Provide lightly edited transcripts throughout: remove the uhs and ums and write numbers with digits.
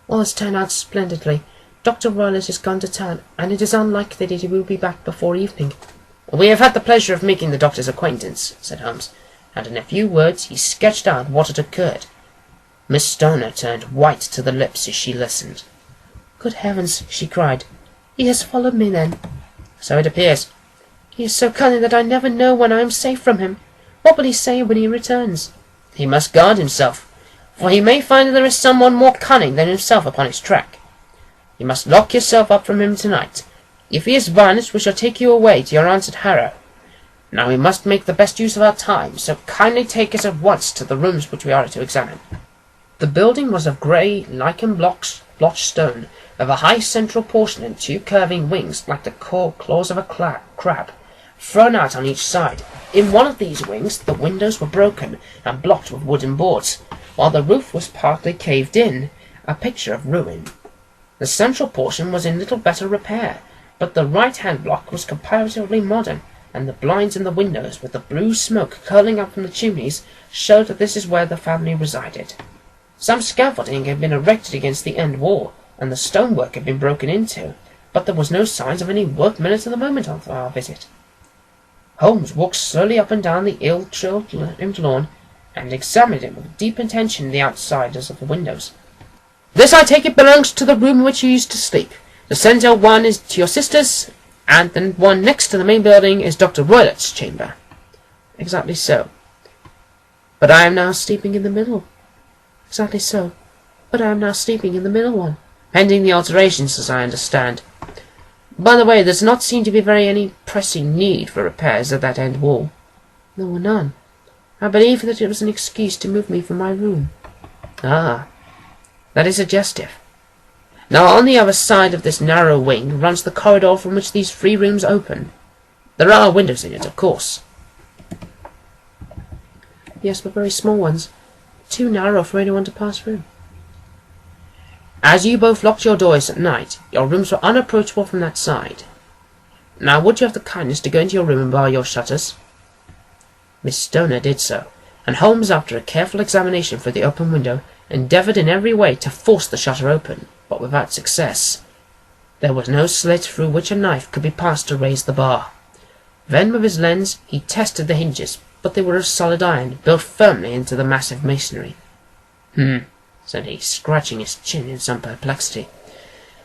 All has turned out splendidly. Dr. Roylott has gone to town, and it is unlikely that he will be back before evening." "We have had the pleasure of making the doctor's acquaintance," said Holmes, and in a few words he sketched out what had occurred. Miss Donna turned white to the lips as she listened. "Good heavens!" she cried. "He has followed me, then?" "So it appears." "He is so cunning that I never know when I am safe from him. What will he say when he returns?" "He must guard himself, for he may find that there is someone more cunning than himself upon his track. You must lock yourself up from him tonight. If he is vanished, we shall take you away to your aunt at Harrow. Now we must make the best use of our time, so kindly take us at once to the rooms which we are to examine." The building was of grey, lichen-blotched stone, with a high central portion and two curving wings like the claws of a crab, thrown out on each side. In one of these wings the windows were broken and blocked with wooden boards, while the roof was partly caved in, a picture of ruin. The central portion was in little better repair, but the right-hand block was comparatively modern, and the blinds in the windows, with the blue smoke curling up from the chimneys, showed that this is where the family resided. Some scaffolding had been erected against the end wall, and the stonework had been broken into, but there was no signs of any workmen at the moment of our visit. Holmes walked slowly up and down the ill-trimmed lawn, and examined it with deep attention the outsiders of the windows. "This, I take it, belongs to the room in which you used to sleep. The centre one is to your sister's, and the one next to the main building is Dr. Roylott's chamber." "Exactly so. But I am now sleeping in the middle." "Exactly so. But I am now sleeping in the middle one." "Pending the alterations, as I understand. By the way, there does not seem to be any pressing need for repairs at that end wall." "There were none. I believe that it was an excuse to move me from my room." "Ah, that is suggestive. Now on the other side of this narrow wing runs the corridor from which these three rooms open. There are windows in it, of course." "Yes, but very small ones, too narrow for anyone to pass through." "As you both locked your doors at night, your rooms were unapproachable from that side. Now would you have the kindness to go into your room and bar your shutters?" Miss Donna did so, and Holmes, after a careful examination through the open window, endeavoured in every way to force the shutter open, but without success. There was no slit through which a knife could be passed to raise the bar. Then with his lens he tested the hinges, but they were of solid iron, built firmly into the massive masonry. Said he, scratching his chin in some perplexity.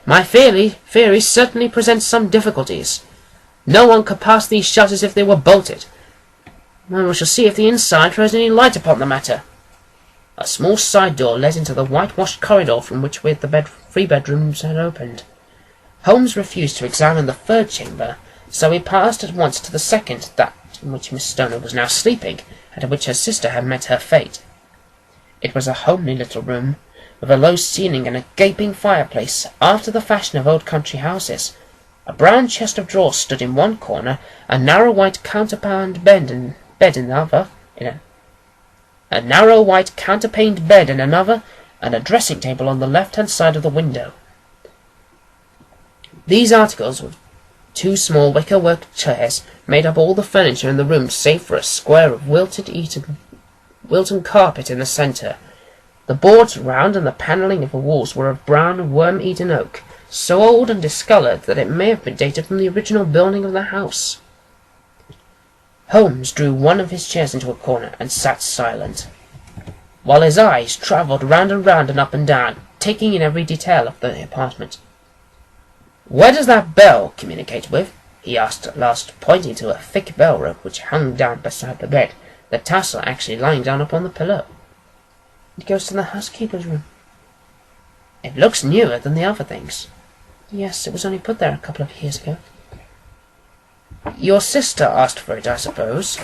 "My theory certainly presents some difficulties. No one could pass these shutters if they were bolted. Well, we shall see if the inside throws any light upon the matter." A small side door led into the whitewashed corridor from which the three bedrooms had opened. Holmes refused to examine the third chamber, so he passed at once to the second, that in which Miss Donna was now sleeping, and in which her sister had met her fate. It was a homely little room, with a low ceiling and a gaping fireplace, after the fashion of old country houses. A brown chest of drawers stood in one corner, a narrow white counterpaned bed in another, and a dressing table on the left-hand side of the window. These articles, with two small wicker-work chairs, made up all the furniture in the room, save for a square of wilton carpet in the centre. The boards round and the panelling of the walls were of brown, worm-eaten oak, so old and discoloured that it may have been dated from the original building of the house. Holmes drew one of his chairs into a corner and sat silent, while his eyes travelled round and up and down, taking in every detail of the apartment. "Where does that bell communicate with?" he asked at last, pointing to a thick bell rope which hung down beside the bed, the tassel actually lying down upon the pillow. "It goes to the housekeeper's room." "It looks newer than the other things." "Yes, it was only put there a couple of years ago." "Your sister asked for it, I suppose?"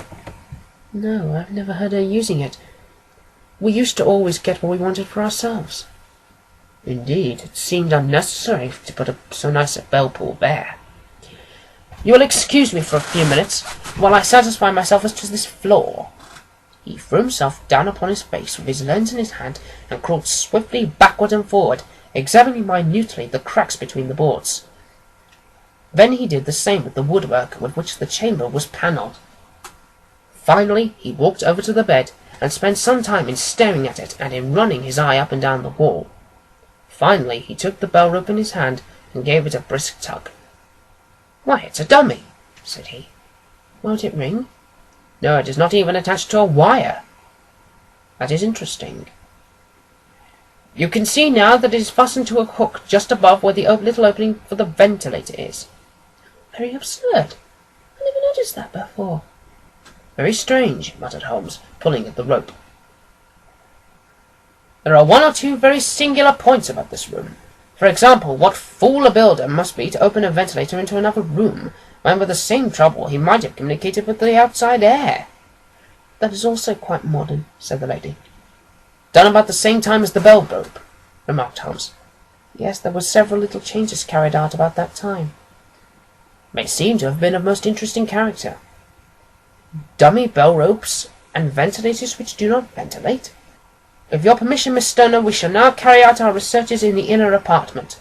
"No, I've never heard her using it. We used to always get what we wanted for ourselves." "Indeed, it seemed unnecessary to put so nice a bell-pull there. You will excuse me for a few minutes, while I satisfy myself as to this floor." He threw himself down upon his face with his lens in his hand, and crawled swiftly backward and forward, examining minutely the cracks between the boards. Then he did the same with the woodwork with which the chamber was panelled. Finally he walked over to the bed, and spent some time in staring at it and in running his eye up and down the wall. Finally, he took the bell rope in his hand and gave it a brisk tug. "Why, it's a dummy," said he. "Won't it ring?" "No, it is not even attached to a wire." "That is interesting. You can see now that it is fastened to a hook just above where the little opening for the ventilator is." "Very absurd. I never noticed that before." "Very strange," muttered Holmes, pulling at the rope. "There are one or two very singular points about this room. For example, what fool a builder must be to open a ventilator into another room, when with the same trouble he might have communicated with the outside air." "That is also quite modern," said the lady. "Done about the same time as the bell rope," remarked Holmes. "Yes, there were several little changes carried out about that time." "May seem to have been of most interesting character. Dummy bell ropes, and ventilators which do not ventilate. With your permission, Miss Stoner, we shall now carry out our researches in the inner apartment."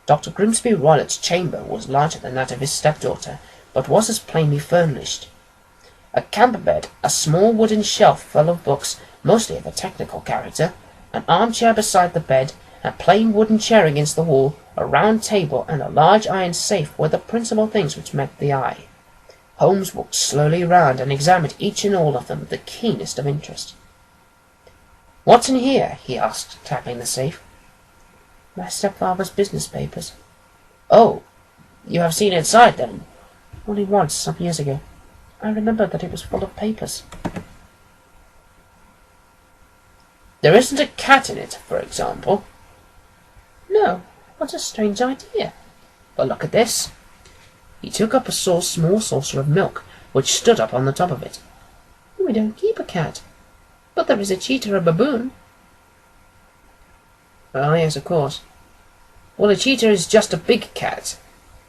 Dr. Grimsby Roylott's chamber was larger than that of his stepdaughter, but was as plainly furnished. A camper bed, a small wooden shelf full of books, mostly of a technical character, an armchair beside the bed, a plain wooden chair against the wall, a round table, and a large iron safe were the principal things which met the eye. Holmes walked slowly round and examined each and all of them with the keenest of interest. "What's in here?" he asked, tapping the safe. "My stepfather's business papers." "Oh, you have seen inside, then?" "Only once, some years ago. I remember that it was full of papers." "There isn't a cat in it, for example?" "No. What a strange idea." "But look at this." He took up a small saucer of milk, which stood up on the top of it. "We don't keep a cat. But there is a cheetah or a baboon." "Oh, yes, of course. Well, a cheetah is just a big cat,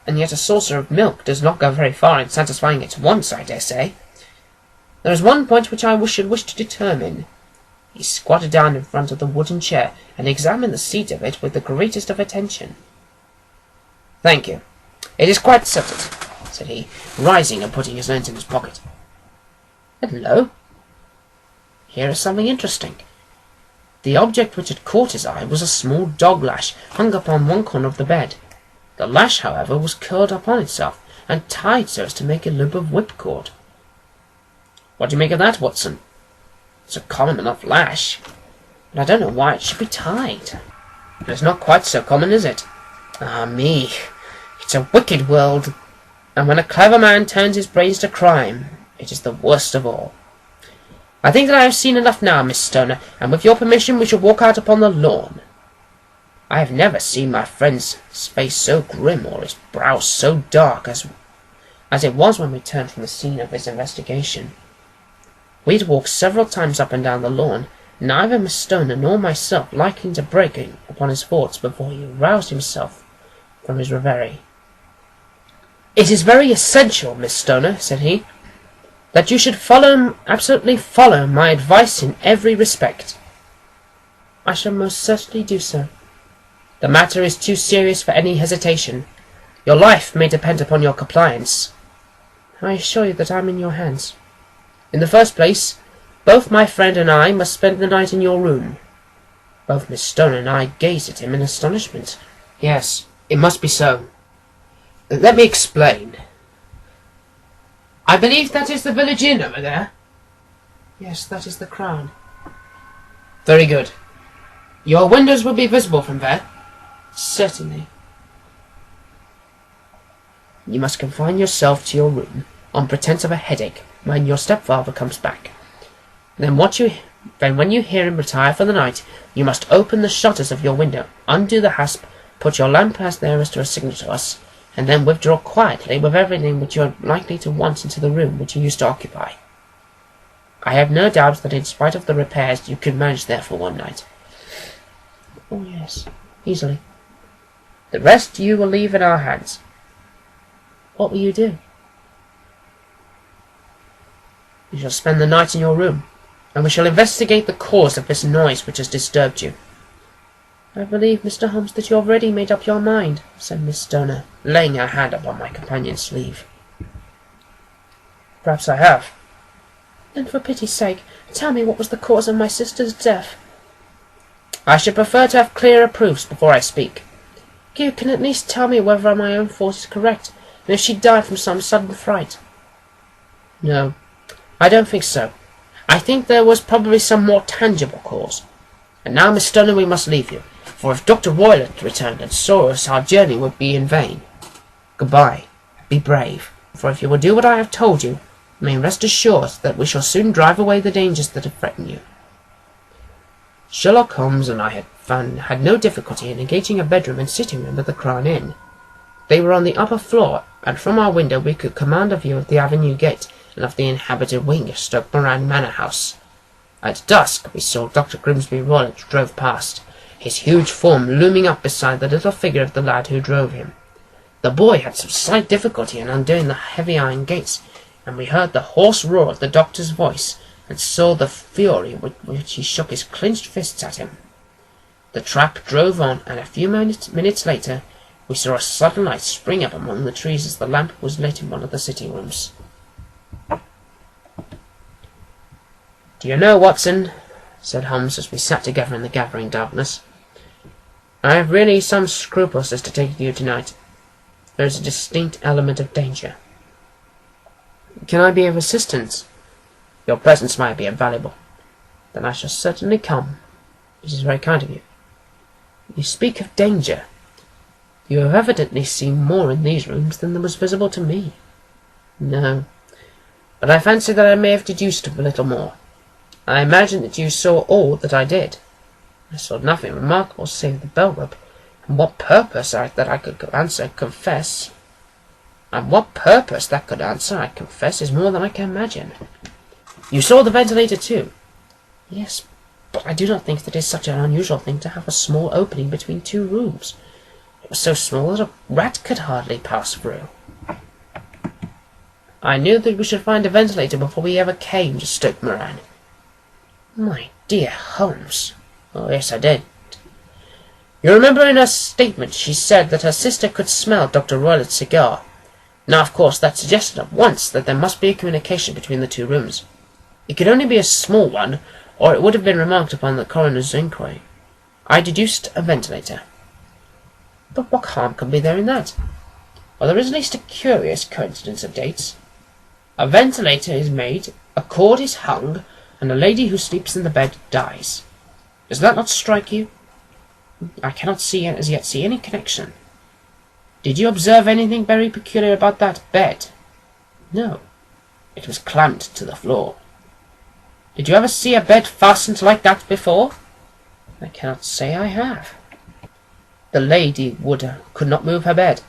and yet a saucer of milk does not go very far in satisfying its wants, I dare say. There is one point which I should wish to determine." He squatted down in front of the wooden chair and examined the seat of it with the greatest of attention. "Thank you. It is quite settled," said he, rising and putting his lens in his pocket. "Hello! Here is something interesting." The object which had caught his eye was a small dog lash hung upon one corner of the bed. The lash, however, was curled up on itself, and tied so as to make a loop of whipcord. "What do you make of that, Watson?" "It's a common enough lash, but I don't know why it should be tied." "It's not quite so common, is it? Ah, me! It's a wicked world, and when a clever man turns his brains to crime, it is the worst of all. I think that I have seen enough now, Miss Stoner, and with your permission we shall walk out upon the lawn. I have never seen my friend's face so grim or his brow so dark as it was when we turned from the scene of his investigation. We had walked several times up and down the lawn, neither Miss Stoner nor myself liking to break upon his thoughts before he roused himself from his reverie. "It is very essential, Miss Stoner," said he, "that you should absolutely follow my advice in every respect." "I shall most certainly do so." "The matter is too serious for any hesitation. Your life may depend upon your compliance." "I assure you that I am in your hands." "In the first place, both my friend and I must spend the night in your room." Both Miss Stoner and I gazed at him in astonishment. "Yes, it must be so. Let me explain. I believe that is the village inn over there?" "Yes, that is the Crown." "Very good. Your windows will be visible from there?" "Certainly." "You must confine yourself to your room, on pretence of a headache, when your stepfather comes back. Then when you hear him retire for the night, you must open the shutters of your window, undo the hasp, put your lamp as there as to a signal to us, and then withdraw quietly with everything which you are likely to want into the room which you used to occupy. I have no doubt that in spite of the repairs you could manage there for one night." "Oh, yes, easily." "The rest you will leave in our hands." "What will you do?" "You shall spend the night in your room, and we shall investigate the cause of this noise which has disturbed you." "I believe, Mr. Holmes, that you have already made up your mind," said Miss Stoner, laying her hand upon my companion's sleeve. "Perhaps I have." "Then for pity's sake, tell me what was the cause of my sister's death." I should prefer to have clearer proofs before I speak. You can at least tell me whether my own thought is correct, and if she died from some sudden fright. No, I don't think so. I think there was probably some more tangible cause. And now, Miss Donna, we must leave you, for if Dr. Roylott returned and saw us, our journey would be in vain. Goodbye. Be brave, for if you will do what I have told you, you may rest assured that we shall soon drive away the dangers that have threatened you. Sherlock Holmes and I had no difficulty in engaging a bedroom and sitting room at the Crown Inn. They were on the upper floor, and from our window we could command a view of the avenue gate and of the inhabited wing of Stoke Moran Manor House. At dusk we saw Dr. Grimsby Roylott drove past, his huge form looming up beside the little figure of the lad who drove him. The boy had some slight difficulty in undoing the heavy iron gates, and we heard the hoarse roar of the doctor's voice, and saw the fury with which he shook his clenched fists at him. The trap drove on, and a few minutes later we saw a sudden light spring up among the trees as the lamp was lit in one of the sitting rooms. "Do you know, Watson," said Holmes as we sat together in the gathering darkness, "I have really some scruples as to taking you tonight. There is a distinct element of danger." "Can I be of assistance?" "Your presence might be invaluable." "Then I shall certainly come. It is very kind of you." "You speak of danger. You have evidently seen more in these rooms than was visible to me." "No, but I fancy that I may have deduced a little more. I imagine that you saw all that I did." "I saw nothing remarkable save the bell rope, and what purpose that could answer, confess. And what purpose that could answer, I confess, is more than I can imagine." "You saw the ventilator too?" "Yes, but I do not think that it is such an unusual thing to have a small opening between two rooms. It was so small that a rat could hardly pass through." "I knew that we should find a ventilator before we ever came to Stoke Moran." "My dear Holmes." "Oh, yes, I did. You remember in her statement she said that her sister could smell Dr. Roylott's cigar. Now, of course, that suggested at once that there must be a communication between the two rooms. It could only be a small one, or it would have been remarked upon the coroner's inquiry. I deduced a ventilator." "But what harm can be there in that?" "Well, there is at least a curious coincidence of dates. A ventilator is made, a cord is hung, and a lady who sleeps in the bed dies. Does that not strike you?" "I cannot as yet see any connection." "Did you observe anything very peculiar about that bed?" "No. It was clamped to the floor." "Did you ever see a bed fastened like that before?" "I cannot say I have." "The lady could not move her bed.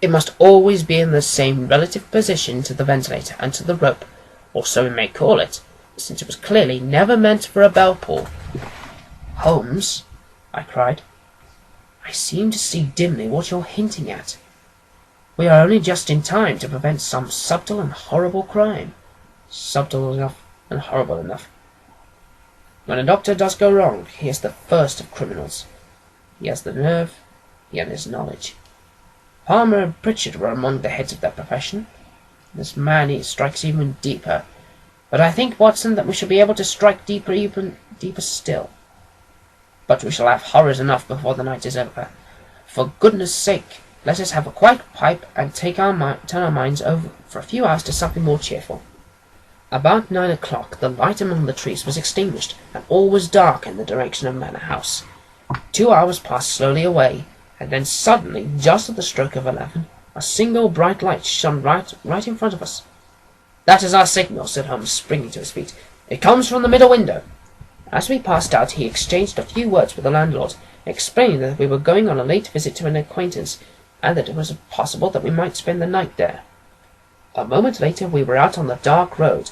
It must always be in the same relative position to the ventilator and to the rope, or so we may call it, since it was clearly never meant for a bell pull." "Holmes," I cried, "I seem to see dimly what you're hinting at. We are only just in time to prevent some subtle and horrible crime." "Subtle enough and horrible enough. When a doctor does go wrong, he is the first of criminals. He has the nerve, he has knowledge. Palmer and Pritchard were among the heads of their profession. This man strikes even deeper. But I think, Watson, that we shall be able to strike deeper, even deeper still. But we shall have horrors enough before the night is over. For goodness' sake, let us have a quiet pipe and turn our minds over for a few hours to something more cheerful." About 9 o'clock the light among the trees was extinguished, and all was dark in the direction of Manor House. 2 hours passed slowly away, and then suddenly, just at the stroke of 11, a single bright light shone right in front of us. "That is our signal," said Holmes, springing to his feet. "It comes from the middle window." As we passed out he exchanged a few words with the landlord, explaining that we were going on a late visit to an acquaintance, and that it was possible that we might spend the night there. A moment later we were out on the dark road,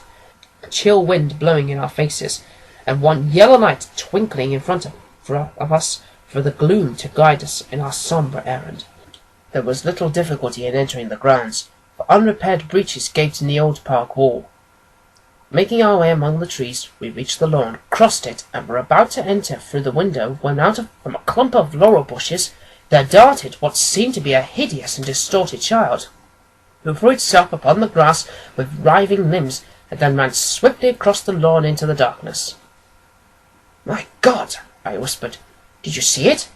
a chill wind blowing in our faces, and one yellow light twinkling in front of us for the gloom to guide us in our sombre errand. There was little difficulty in entering the grounds, for unrepaired breaches gaped in the old park wall. Making our way among the trees, we reached the lawn, crossed it, and were about to enter through the window when from a clump of laurel bushes there darted what seemed to be a hideous and distorted child, who threw itself upon the grass with writhing limbs, and then ran swiftly across the lawn into the darkness. "My God!" I whispered. Did you see it?